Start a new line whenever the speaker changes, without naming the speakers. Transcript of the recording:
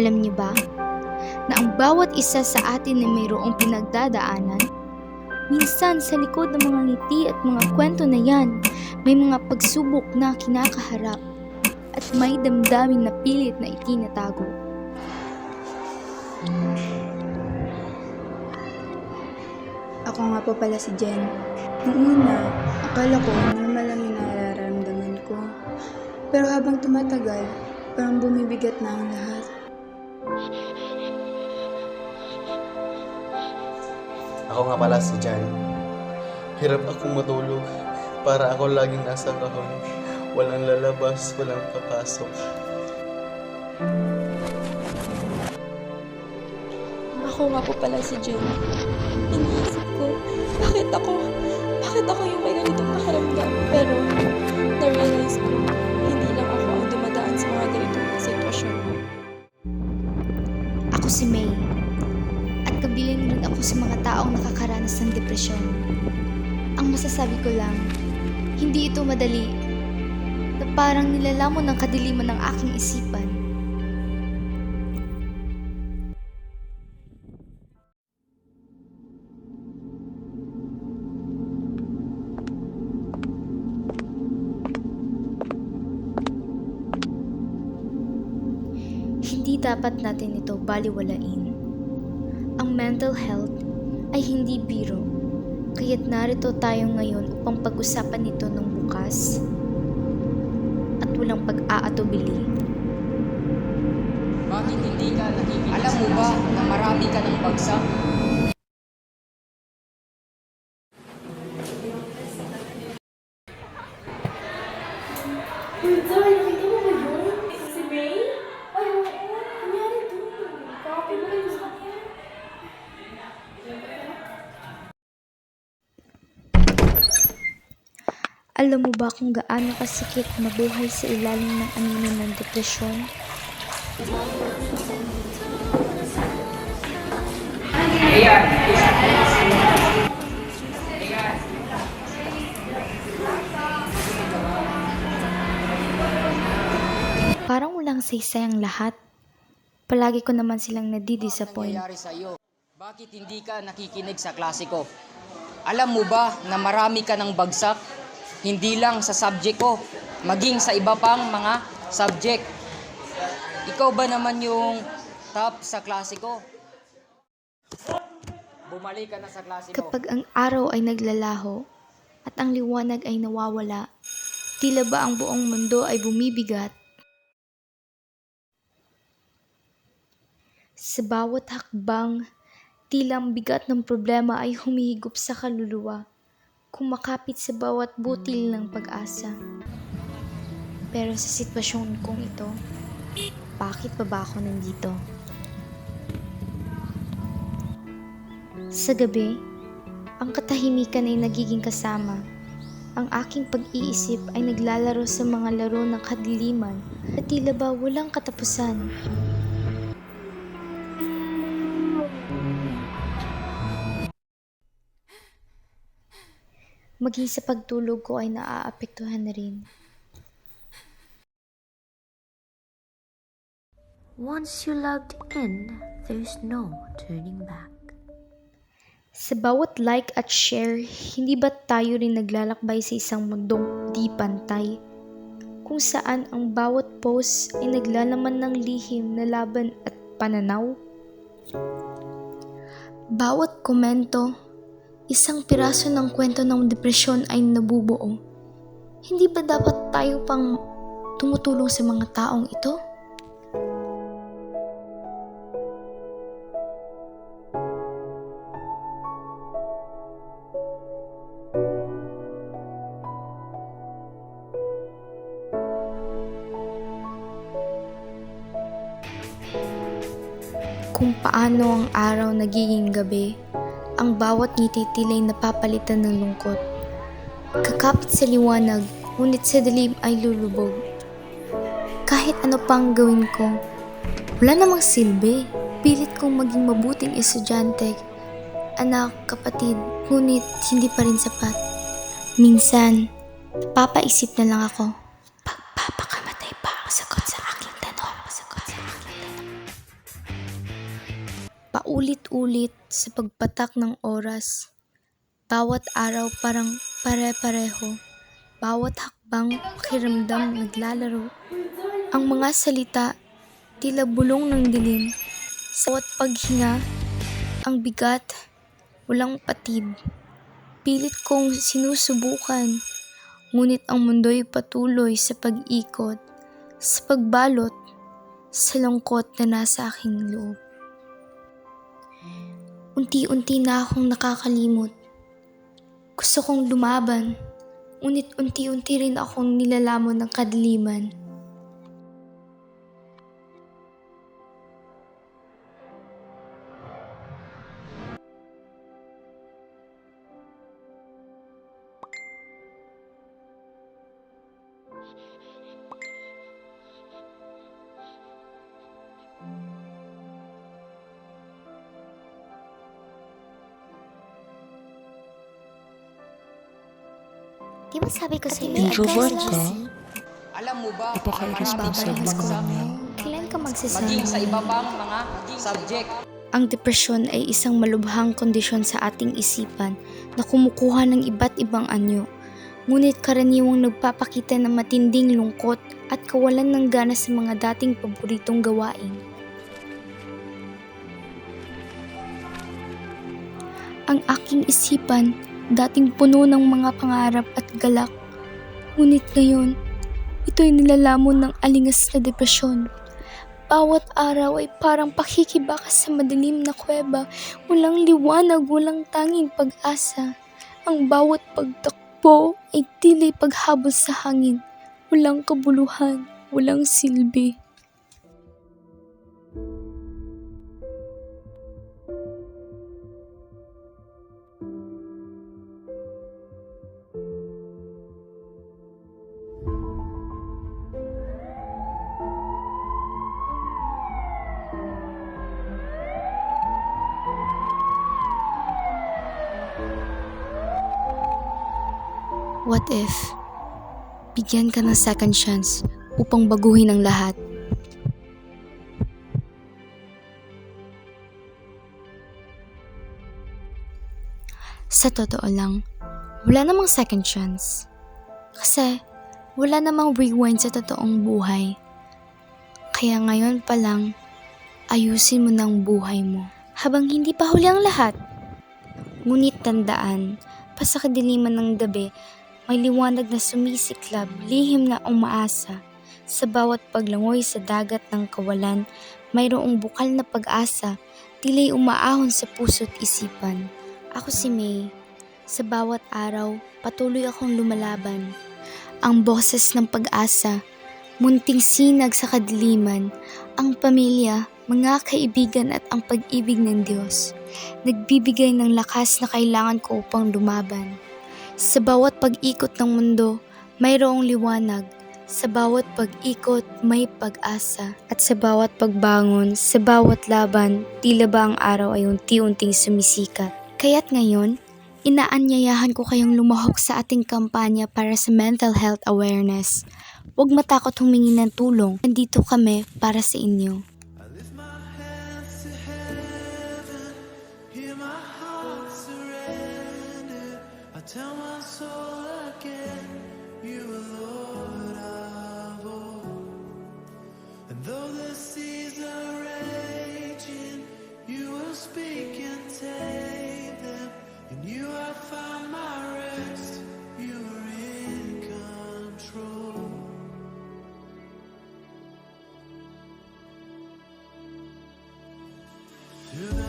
Alam niyo ba na ang bawat isa sa atin ay mayroong pinagdadaanan? Minsan sa likod ng mga ngiti at mga kwento na yan, may mga pagsubok na kinakaharap at may damdamin na pilit na itinatago.
Ako nga po pala si Jen. Noong una, akala ko normal lang yung nararamdaman ko. Pero habang tumatagal, parang bumibigat na ang lahat.
Ako nga pala si Jan. Hirap akong matulog para ako laging nasa kahon. Walang lalabas, walang papasok.
Ako nga po pala si Jen. Iniisip ko, bakit ako yung may ganitong pakiramdam? Pero, na-realize ko, hindi lang ako ang dumadaan sa mga ganitong sitwasyon.
Ako si May at kabilang rin ako sa mga taong nakakaranas ng depresyon. Ang masasabi ko lang, hindi ito madali na parang nilalamon ng kadiliman ng aking isipan. Hindi dapat natin ito baliwalain. Ang mental health ay hindi biro, kaya't narito tayo ngayon upang pag-usapan ito ng bukas at walang pag-aatubili.
Bakit hindi ka nakikinig? Alam mo ba na marami ka ng bagsak?
Alam mo ba kung gaano kasikip mabuhay sa ilalim ng anino ng depresyon? Parang walang saysay ang lahat. Palagi ko naman silang nadidisappoint.
Nangyayari sa'yo? Bakit hindi ka nakikinig sa klase ko? Alam mo ba na marami ka ng bagsak? Hindi lang sa subject ko, maging sa iba pang mga subject. Ikaw ba naman yung top sa klase ko? Bumalik ka na sa klase mo.
Kapag ang araw ay naglalaho at ang liwanag ay nawawala, tila ba ang buong mundo ay bumibigat? Sa bawat hakbang, tila ang bigat ng problema ay humihigop sa kaluluwa, kumakapit sa bawat butil ng pag-asa. Pero sa sitwasyon kong ito, bakit pa ba ako nandito? Sa gabi, ang katahimikan ay nagiging kasama. Ang aking pag-iisip ay naglalaro sa mga laro ng kadiliman at tila ba walang katapusan. Maging sa pagtulog ko ay naaapektuhan na rin.
Once you logged in, there's no turning back.
Sa bawat like at share, hindi ba tayo rin naglalakbay sa isang mundong di pantay? Kung saan ang bawat post ay naglalaman ng lihim na laban at pananaw? Bawat komento, isang piraso ng kwento ng depresyon ay nabubuo. Hindi ba dapat tayo pang tumutulong sa mga taong ito? Kung paano ang araw nagiging gabi, ang bawat ngiti tila'y napapalitan ng lungkot. Kakapit sa liwanag, ngunit sa dilim ay lulubog. Kahit ano pang gawin ko, wala namang silbi. Pilit kong maging mabuting estudyante, anak, kapatid, ngunit hindi pa rin sapat. Minsan, papaisip na lang ako, pagpapakamatay pa ang sagot sa aking tanong. Paulit-ulit sa pagpatak ng oras. Bawat araw parang pare-pareho. Bawat hakbang pakiramdam naglalaro. Ang mga salita tila bulong ng dilim. Sa bawat paghinga, ang bigat, walang patid. Pilit kong sinusubukan, ngunit ang mundo'y patuloy sa pag-ikot, sa pagbalot, sa lungkot na nasa aking loob. Unti-unti na akong nakakalimot. Gusto kong lumaban, ngunit unti-unti rin akong nilalamon ng kadiliman.
Di ba sabi ko sa'yo,
Introvert ka?
Alam mo ba na
Napaka-irresponsible
marami ka
mo.
Kailan ka magsasama?
maging sa iba pang mga subject.
Ang depresyon ay isang malubhang kondisyon sa ating isipan na kumukuha ng iba't ibang anyo. Ngunit karaniwang nagpapakita ng matinding lungkot at kawalan ng gana sa mga dating paboritong gawain. Ang aking isipan, dating puno ng mga pangarap at galak. Ngunit ngayon, ito'y nilalamon ng alingas na depresyon. Bawat araw ay parang pakikibakas sa madilim na kuweba, walang liwanag, walang tanging pag-asa. Ang bawat pagtakbo ay tila paghabol sa hangin, walang kabuluhan, walang silbi. What if bigyan ka ng second chance upang baguhin ang lahat? Sa totoo lang, wala namang second chance. Kasi wala namang rewind sa totoong buhay. Kaya ngayon pa lang, ayusin mo ng buhay mo. Habang hindi pa huli ang lahat. Ngunit tandaan, pa sa kadiliman ng gabi, may liwanag na sumisiklab, lihim na umaasa. Sa bawat paglangoy sa dagat ng kawalan, mayroong bukal na pag-asa, tila'y umaahon sa puso't isipan. Ako si May. Sa bawat araw, patuloy akong lumalaban. Ang boses ng pag-asa, munting sinag sa kadiliman, ang pamilya, mga kaibigan at ang pag-ibig ng Diyos. Nagbibigay ng lakas na kailangan ko upang lumaban. Sa bawat pag-ikot ng mundo, mayroong liwanag. Sa bawat pag-ikot, may pag-asa. At sa bawat pagbangon, sa bawat laban, tila ba ang araw ay unti-unting sumisikat. Kaya't ngayon, inaanyayahan ko kayong lumahok sa ating kampanya para sa mental health awareness. Huwag matakot humingi ng tulong. Nandito kami para sa inyo.
Tell my soul again, you are Lord of all. And though the seas are raging, you will speak and tame them. In you I found my rest, you are in control. To the